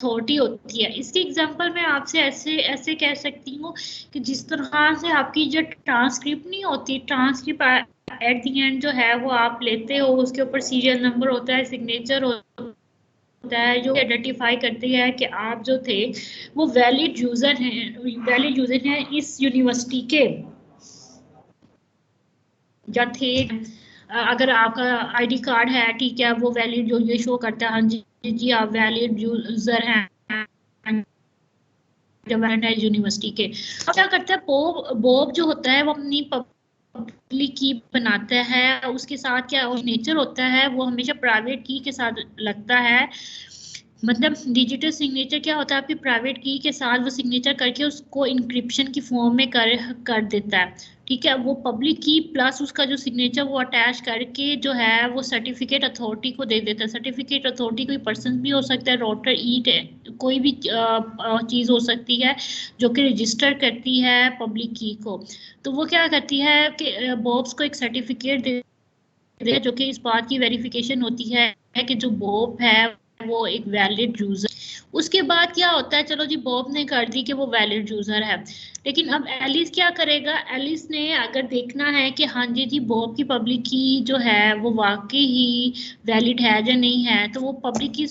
Authority होती है। इसकी एग्जांपल मैं आपसे ऐसे ऐसे कह सकती हूँ कि जिस तरह से आपकी जो ट्रांसक्रिप्ट नहीं होती, ट्रांसक्रिप्ट एट द एंड जो है वो आप लेते हो, उसके ऊपर सीरियल नंबर होता है, सिग्नेचर होता है, जो आइडेंटिफाई करती है कि आप जो थे वो वैलिड यूजर हैं इस यूनिवर्सिटी के या थे। अगर आपका आईडी कार्ड है, ठीक है, वो वैलिड जो ये शो करता है, हाँ जी जी आप वैलिड यूजर हैं यूनिवर्सिटी के। अब क्या करता है बॉब, जो होता है वो अपनी पब्लिक की बनाता है, उसके साथ क्या नेचर होता है वो हमेशा प्राइवेट की के साथ लगता है। मतलब डिजिटल सिग्नेचर क्या होता है, आपकी प्राइवेट की के साथ वो सिग्नेचर करके उसको इंक्रिप्शन की फॉर्म में कर देता है, ठीक है। वो पब्लिक की प्लस उसका जो सिग्नेचर वो अटैच करके जो है वो सर्टिफिकेट अथॉरिटी को दे देता है। सर्टिफिकेट अथॉरिटी कोई पर्सन भी हो सकता है, रोटर ईट है, कोई भी चीज़ हो सकती है जो कि रजिस्टर करती है पब्लिक की को। तो वो क्या करती है कि बॉब्स को एक सर्टिफिकेट दे, जो कि इस बात की वेरिफिकेशन होती है कि जो बॉब है वो एक वैलिड यूजर। उसके बाद क्या होता है, चलो जी बॉब ने कर दी कि वो वैलिड यूजर है, लेकिन अब एलिस क्या करेगा, एलिस ने अगर देखना है कि हाँ जी जी बॉब की पब्लिक की जो है वो वाकई ही वैलिड है या नहीं है, तो वो पब्लिक की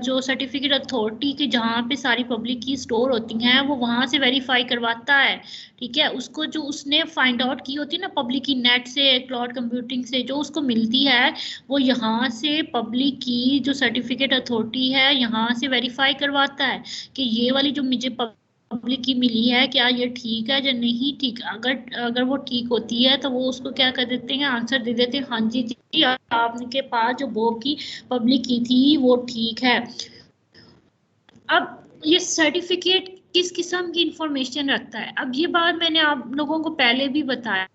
जो सर्टिफिकेट अथॉरिटी के जहाँ पे सारी पब्लिक की स्टोर होती हैं वो वहां से वेरीफाई करवाता है, ठीक है। उसको जो उसने फाइंड आउट की होती है ना पब्लिक की नेट से, क्लाउड कंप्यूटिंग से जो उसको मिलती है, वो यहाँ से पब्लिक की जो सर्टिफिकेट अथॉरिटी है यहाँ से वेरीफाई करवाता है कि ये वाली जो मुझे पब्लिक की मिली है क्या ये ठीक है या नहीं ठीक। अगर अगर वो ठीक होती है तो वो उसको क्या कर देते हैं, आंसर दे देते हैं हाँ जी जी आपके पास जो बॉब की पब्लिक की थी वो ठीक है। अब ये सर्टिफिकेट किस किस्म की इंफॉर्मेशन रखता है, अब ये बात मैंने आप लोगों को पहले भी बताया,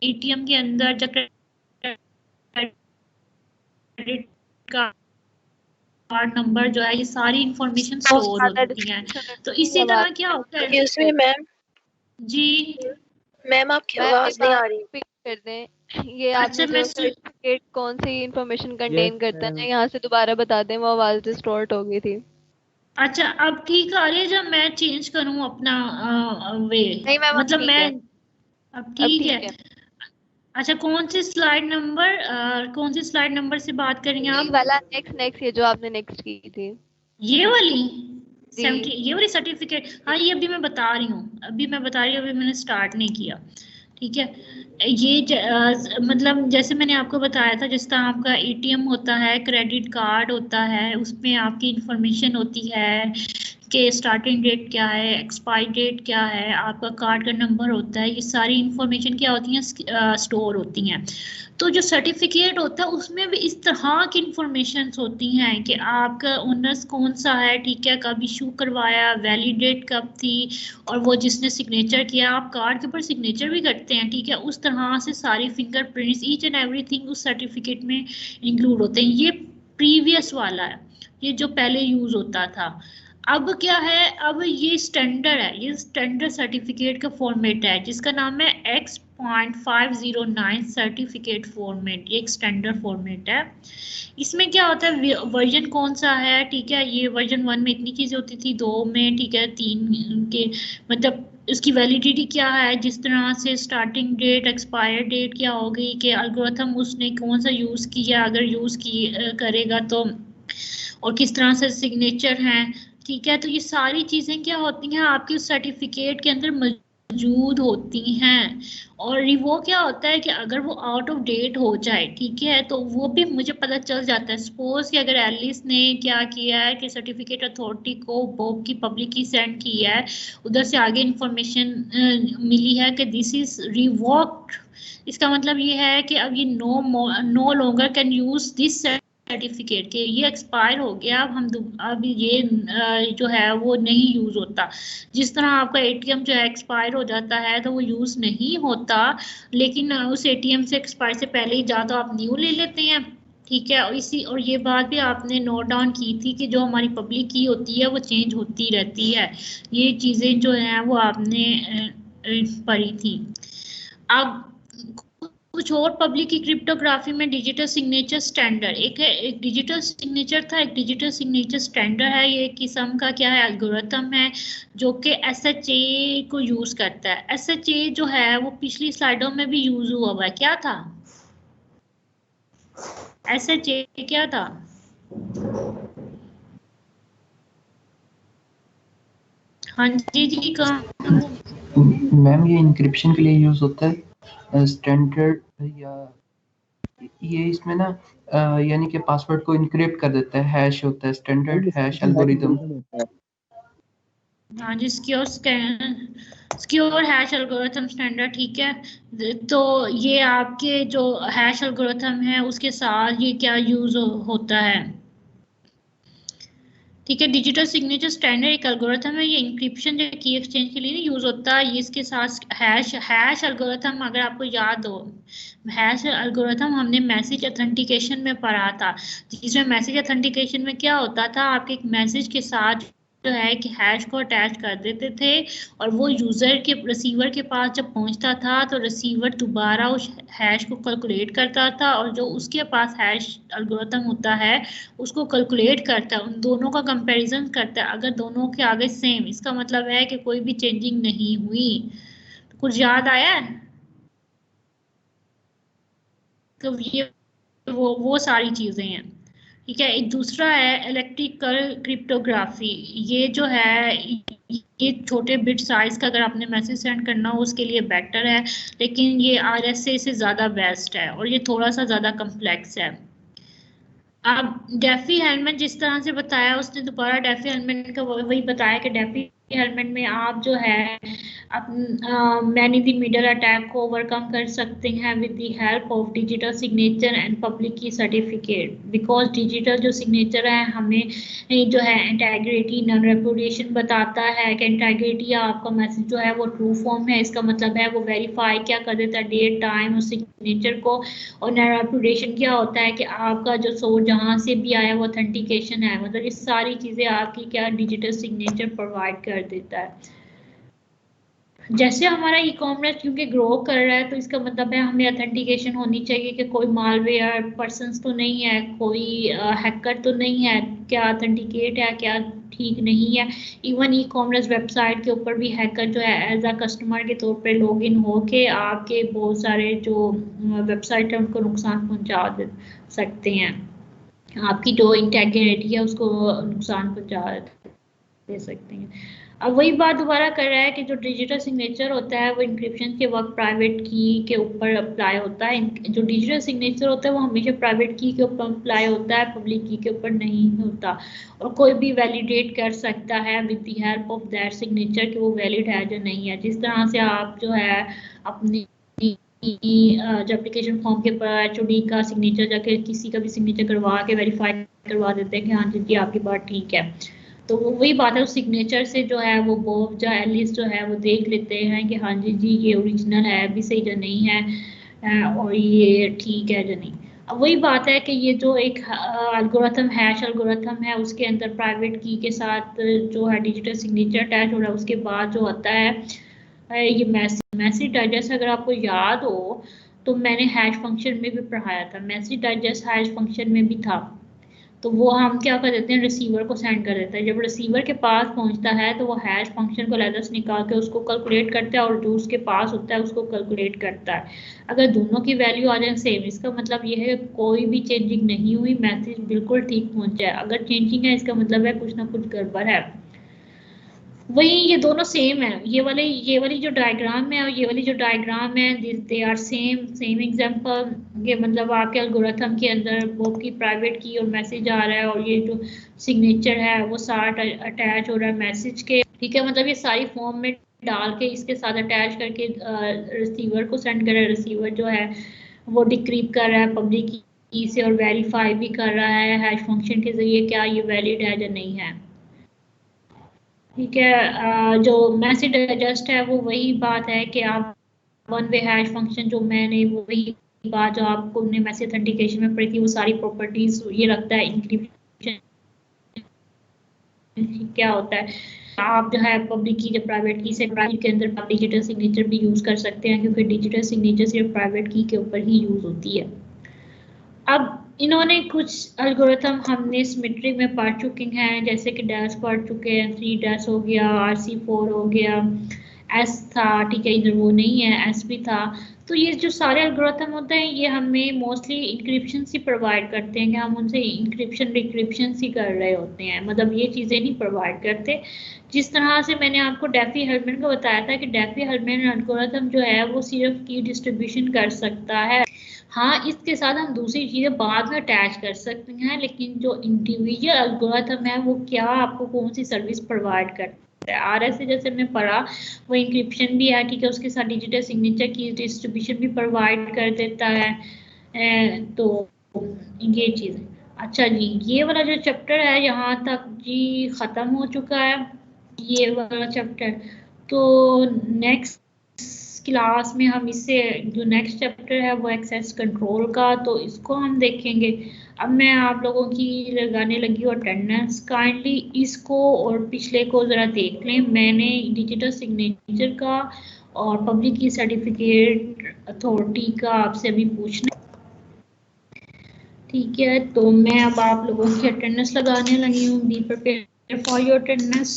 एटीएम के अंदर जब क्रेडिट कार्ड नंबर जो है ये सारी इंफॉर्मेशन स्टोर होती है। तो इसी तरह क्या होता है मैम जी मैम आपकी आवाज नहीं आ रही। कर दें ये अच्छा आपने जो सर्टिफिकेट कौन सी इंफॉर्मेशन कंटेन करता है ना, यहाँ से दोबारा बता दें, वो आवाज डिस्टॉर्ट हो गई थी। अच्छा अब ठीक आ रही है, जब मैं चेंज करूं अपना वे, नहीं मैम मतलब मैं अब ठीक है। अच्छा कौन सी स्लाइड नंबर से बात करेंगे आप? वाला नेक्स्ट ये जो आपने नेक्स्ट की थी, ये वाली जी 70, ये वाली सर्टिफिकेट, हाँ ये अभी मैं बता रही हूँ, अभी मैंने स्टार्ट नहीं किया, ठीक है। ये मतलब जैसे मैंने आपको बताया था, जिस तरह आपका एटीएम होता है, क्रेडिट कार्ड होता है, उसमें आपकी इंफॉर्मेशन होती है कि स्टार्टिंग डेट क्या है, एक्सपायरी डेट क्या है, आपका कार्ड का नंबर होता है, ये सारी इंफॉर्मेशन क्या होती हैं, स्टोर होती हैं। तो जो सर्टिफिकेट होता है उसमें भी इस तरह की इंफॉर्मेशन होती हैं कि आपका ओनर्स कौन सा है, ठीक है, कब इशू करवाया, वैलिडेट कब थी, और वो जिसने सिग्नेचर किया, आप कार्ड के ऊपर सिग्नेचर भी करते हैं, ठीक है, उस तरह से सारी फिंगरप्रिंट्स ईच एंड एवरीथिंग उस सर्टिफिकेट में इंक्लूड होते हैं। ये प्रीवियस वाला है, ये जो पहले यूज होता था। अब क्या है, अब ये स्टैंडर्ड है, ये स्टैंडर्ड सर्टिफिकेट का फॉर्मेट है जिसका नाम है X.509 सर्टिफिकेट फॉर्मेट, ये एक स्टैंडर्ड फॉर्मेट है। इसमें क्या होता है, वर्जन कौन सा है, ठीक है, ये वर्जन 1 में इतनी चीजें होती थी, 2 में, ठीक है, 3 के मतलब इसकी वैलिडिटी क्या है, जिस तरह से स्टार्टिंग डेट, एक्सपायर डेट क्या होगी, कि एल्गोरिथम उसने कौन सा यूज किया, अगर यूज की करेगा तो, और किस तरह से सिग्नेचर हैं, ठीक है। तो ये सारी चीजें क्या होती हैं आपके उस सर्टिफिकेट के अंदर मौजूद होती हैं। और वो क्या होता है कि अगर वो आउट ऑफ डेट हो जाए, ठीक है, तो वो भी मुझे पता चल जाता है। सपोज कि अगर एलिस ने क्या किया है कि सर्टिफिकेट अथॉरिटी को बॉब की पब्लिक की सेंड किया है, उधर से आगे इंफॉर्मेशन मिली है कि दिस इज रिवोक्ड, इसका मतलब ये है कि अब ये no longer can use this certificate के, ये एक्सपायर हो गया, अब ये जो है वो नहीं यूज होता। जिस तरह आपका एटीएम जो है एक्सपायर हो जाता है तो वो यूज नहीं होता, लेकिन उस एटीएम से एक्सपायर से पहले ही जा तो आप न्यू ले लेते हैं, ठीक है। और ये बात भी आपने नोट डाउन की थी कि जो हमारी पब्लिक की होती है वो चेंज होती रहती है, ये चीजें जो हैं वो आपने पढ़ी थी। अब कुछ और पब्लिक की क्रिप्टोग्राफी में डिजिटल सिग्नेचर स्टैंडर्ड एक डिजिटल सिग्नेचर था, एक डिजिटल सिग्नेचर स्टैंडर्ड है। ये किस्म का क्या है, एल्गोरिथम है जो कि एसएचए को यूज करता है। एसएचए जो है वो पिछली स्लाइडों में भी यूज हुआ है। क्या था एसएचए, क्या था? हाँ जी जी, कहाँ? मैम ये इंक्रिप्शन के लिए यूज होता है स्टैंडर्ड, या ये इसमें ना यानी कि पासवर्ड को इनक्रिप्ट कर देता है, हैश होता है, स्टैंडर्ड हैश एल्गोरिथम। हाँ जी, सिक्योर हैश एल्गोरिथम स्टैंडर्ड, ठीक है। तो ये आपके जो हैश एल्गोरिथम है उसके साथ ये क्या यूज होता है, ठीक है। डिजिटल सिग्नेचर स्टैंडर्ड एक एल्गोरिथम है, ये इंक्रिप्शन जो की एक्सचेंज के लिए यूज होता है। ये इसके साथ हैश एल्गोरिथम, अगर आपको याद हो, हैश एल्गोरिथम हमने मैसेज ऑथेंटिकेशन में पढ़ा था, जिसमें मैसेज ऑथेंटिकेशन में क्या होता था, आपके एक मैसेज के साथ जो है कि हैश को अटैच कर देते थे और वो यूजर के रिसीवर के पास जब पहुंचता था तो रिसीवर दोबारा उस हैश को कैलकुलेट करता था और जो उसके पास हैश एल्गोरिथम होता है उसको कैलकुलेट करता है, उन दोनों का कंपैरिजन करता है। अगर दोनों के आगे सेम, इसका मतलब है कि कोई भी चेंजिंग नहीं हुई। तो कुछ याद आया है? तो ये वो सारी चीजें हैं, ठीक है। एक दूसरा है इलेक्ट्रिकल क्रिप्टोग्राफी। ये जो है ये छोटे बिट साइज का अगर आपने मैसेज सेंड करना हो उसके लिए बेटर है, लेकिन ये आरएसए से ज़्यादा बेस्ट है और ये थोड़ा सा ज़्यादा कम्प्लेक्स है। अब डेफी हेलमेट जिस तरह से बताया, उसने दोबारा डेफी हेलमेट का वही बताया कि डेफी हेलमेट में आप जो है मैनी द मिडल अटैक को ओवरकम कर सकते हैं with the help of digital signature and public की सर्टिफिकेट। बिकॉज डिजिटल जो सिग्नेचर है हमें जो है इंटेग्रिटी नॉन रेपुटेशन बताता है कि इंटेग्रिटी आपका मैसेज जो है वो ट्रू फॉर्म है, इसका मतलब है वो वेरीफाई क्या कर देता है, डेट टाइम और सिग्नेचर को। और नॉन रेपुटेशन क्या होता है कि आपका जो सोर्स जहाँ से भी आया वो ऑथेंटिकेशन है, मतलब ये सारी चीजें आपकी क्या डिजिटल सिग्नेचर प्रोवाइड कर देता है। जैसे हमारा ई कॉमर्स क्योंकि ग्रो कर रहा है तो इसका मतलब है हमें ऑथेंटिकेशन होनी चाहिए कि कोई मालवेयर पर्सन्स तो नहीं है, कोई हैकर तो नहीं है, क्या ऑथेंटिकेट है क्या ठीक नहीं है। इवन ई कॉमर्स वेबसाइट के ऊपर भी हैकर जो है एज अ कस्टमर के तौर पे लॉगिन होके आपके बहुत सारे जो वेबसाइट है उनको नुकसान पहुंचा सकते हैं, आपकी जो इंटेग्रिटी है उसको नुकसान पहुंचा दे सकते हैं। अब वही बात दोबारा कर रहा है कि जो डिजिटल सिग्नेचर होता है वो इंक्रिप्शन के वक्त प्राइवेट की के ऊपर अप्लाई होता है। जो डिजिटल सिग्नेचर होता है वो हमेशा प्राइवेट की के ऊपर अप्लाई होता है, पब्लिक की के ऊपर नहीं होता। और कोई भी वैलिडेट कर सकता है with the help of that signature कि वो वैलिड है जो नहीं है। जिस तरह से आप जो है अपनी जो एप्लीकेशन फॉर्म के ऊपर एचओडी का सिग्नेचर जाके किसी का भी सिग्नेचर करवा के वेरीफाई करवा देते हैं कि हाँ जी आपकी बात ठीक है, तो वही बात है उस सिग्नेचर से जो है वो बोफ जो एटलीस्ट जो है वो देख लेते हैं कि हाँ जी जी ये ओरिजिनल है भी सही जो नहीं है और ये ठीक है जो नहीं। अब वही बात है कि ये जो एक एल्गोरिथम हैश एल्गोरिथम है उसके अंदर प्राइवेट की के साथ जो है डिजिटल सिग्नेचर अटैच हो रहा है, उसके बाद जो आता है ये मैसेज डाइजेस्ट। अगर आपको याद हो तो मैंने हैश फंक्शन में भी पढ़ाया था, मैसेज डाइजेस्ट हैश फंक्शन में भी था। तो वो हम क्या कर देते हैं, रिसीवर को सेंड कर देते हैं। जब रिसीवर के पास पहुंचता है तो वो हैश फंक्शन को लेदर्स निकाल के उसको कैलकुलेट करता है और जो उसके पास होता है उसको कैलकुलेट करता है। अगर दोनों की वैल्यू आ जाए सेम, इसका मतलब ये है कोई भी चेंजिंग नहीं हुई, मैसेज बिल्कुल ठीक पहुंचा है। अगर चेंजिंग है इसका मतलब है कुछ ना कुछ गड़बड़ है। वही ये दोनों सेम है, ये वाली जो डायग्राम है और ये वाली जो डायग्राम है दे आर सेम एग्जांपल। ये मतलब आपके एल्गोरिथम के अंदर वो की प्राइवेट की और मैसेज आ रहा है और ये जो सिग्नेचर है वो साथ अटैच हो रहा है मैसेज के, ठीक है। मतलब ये सारी फॉर्म में डाल के इसके साथ अटैच करके रिसीवर को सेंड कर रहा है। रिसीवर जो है वो डिक्रिप्ट कर रहा है पब्लिक की से और वेरीफाई भी कर रहा है हैश फंक्शन के जरिए क्या ये वैलिड है या नहीं है, ठीक है। जो मैसेज डाइजेस्ट है वो वही बात है कि आप वन वे हैश फंक्शन जो मैंने वही बात जो आपको ने मैसेज ऑथेंटिकेशन में पढ़ी थी वो सारी प्रॉपर्टीज ये रखता है। इंक्रिप्शन क्या होता है, आप जो है पब्लिक की या प्राइवेट की से प्राइवेट के अंदर डिजिटल सिग्नेचर भी यूज कर सकते हैं, क्योंकि डिजिटल सिग्नेचर सिर्फ प्राइवेट की के ऊपर ही यूज होती है। अब इन्होंने कुछ एल्गोरिथम हमने सिमेट्री में पढ़ चुके हैं, जैसे कि डैश पढ़ चुके हैं, 3 डैश हो गया, RC4 हो गया, एस था, ठीक है, इधर वो नहीं है, एस भी था। तो ये जो सारे एल्गोरिथम होते हैं ये हमें मोस्टली इंक्रिप्शन ही प्रोवाइड करते हैं, कि हम उनसे इंक्रिप्शन डिक्रिप्शन ही कर रहे होते हैं, मतलब ये चीज़ें नहीं प्रोवाइड करते। जिस तरह से मैंने आपको डेफी हेल्मन को बताया था कि डेफी हेल्मन एल्गोरिथम जो है वो सिर्फ की डिस्ट्रीब्यूशन कर सकता है। हाँ, इसके साथ हम दूसरी चीज़ें बाद में अटैच कर सकते हैं, लेकिन जो इंडिविजुअल एल्गोरिथम है वो क्या आपको कौन सी सर्विस प्रोवाइड करता है। RS से जैसे हमने पढ़ा वो इंक्रिप्शन भी है, ठीक है, उसके साथ डिजिटल सिग्नेचर की डिस्ट्रीब्यूशन भी प्रोवाइड कर देता है। तो ये चीज़ है। अच्छा जी, ये वाला जो चैप्टर है यहाँ तक जी ख़त्म हो चुका है, ये वाला चैप्टर। तो नेक्स्ट क्लास में हम इससे जो नेक्स्ट चैप्टर है वो एक्सेस कंट्रोल का, तो इसको हम देखेंगे। अब मैं आप लोगों की लगाने लगी हूँ अटेंडेंस, काइंडली इसको और पिछले को ज़रा देख लें। मैंने डिजिटल सिग्नेचर का और पब्लिक की सर्टिफिकेट अथॉरिटी का आपसे अभी पूछना, ठीक है। तो मैं अब आप लोगों की अटेंडेंस लगाने लगी हूँ। Be prepare for your attendance.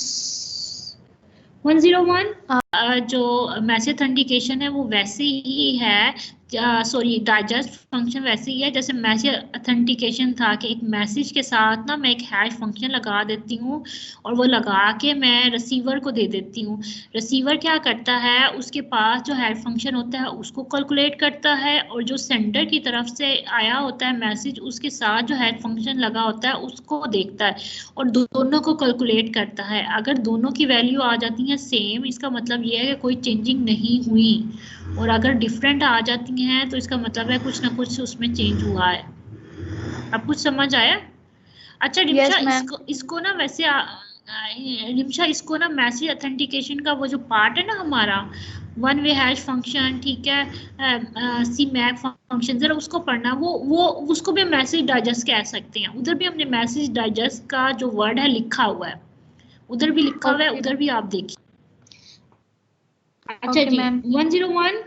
101 जो मैसेज ऑथेंटिकेशन है वो वैसे ही है, सॉरी डाइजेस्ट फंक्शन वैसे ही है जैसे मैसेज ऑथेंटिकेशन था, कि एक मैसेज के साथ ना मैं एक हैश फंक्शन लगा देती हूँ और वो लगा के मैं रिसीवर को दे देती हूँ। रिसीवर क्या करता है, उसके पास जो हैश फंक्शन होता है उसको कैलकुलेट करता है, और जो सेंडर की तरफ से आया होता है मैसेज उसके साथ जो हैश फंक्शन लगा होता है उसको देखता है और दोनों को कैलकुलेट करता है। अगर दोनों की वैल्यू आ जाती है सेम, इसका मतलब ये है कि कोई चेंजिंग नहीं हुई, और अगर डिफरेंट आ जाती हैं तो इसका मतलब है कुछ ना कुछ उसमें चेंज हुआ है। अब कुछ समझ आया? अच्छा रिमशा, इसको ना वैसे रिमशा इसको ना मैसेज ऑथेंटिकेशन का वो जो पार्ट है ना हमारा वन वे हैश फंक्शन, ठीक है, सी मैक फंक्शन, जरा उसको पढ़ना। वो उसको भी मैसेज डाइजेस्ट कह सकते हैं। उधर भी हमने मैसेज डाइजेस्ट का जो वर्ड है लिखा हुआ है, उधर भी लिखा हुआ है, उधर भी आप देखिए। अच्छा जी 101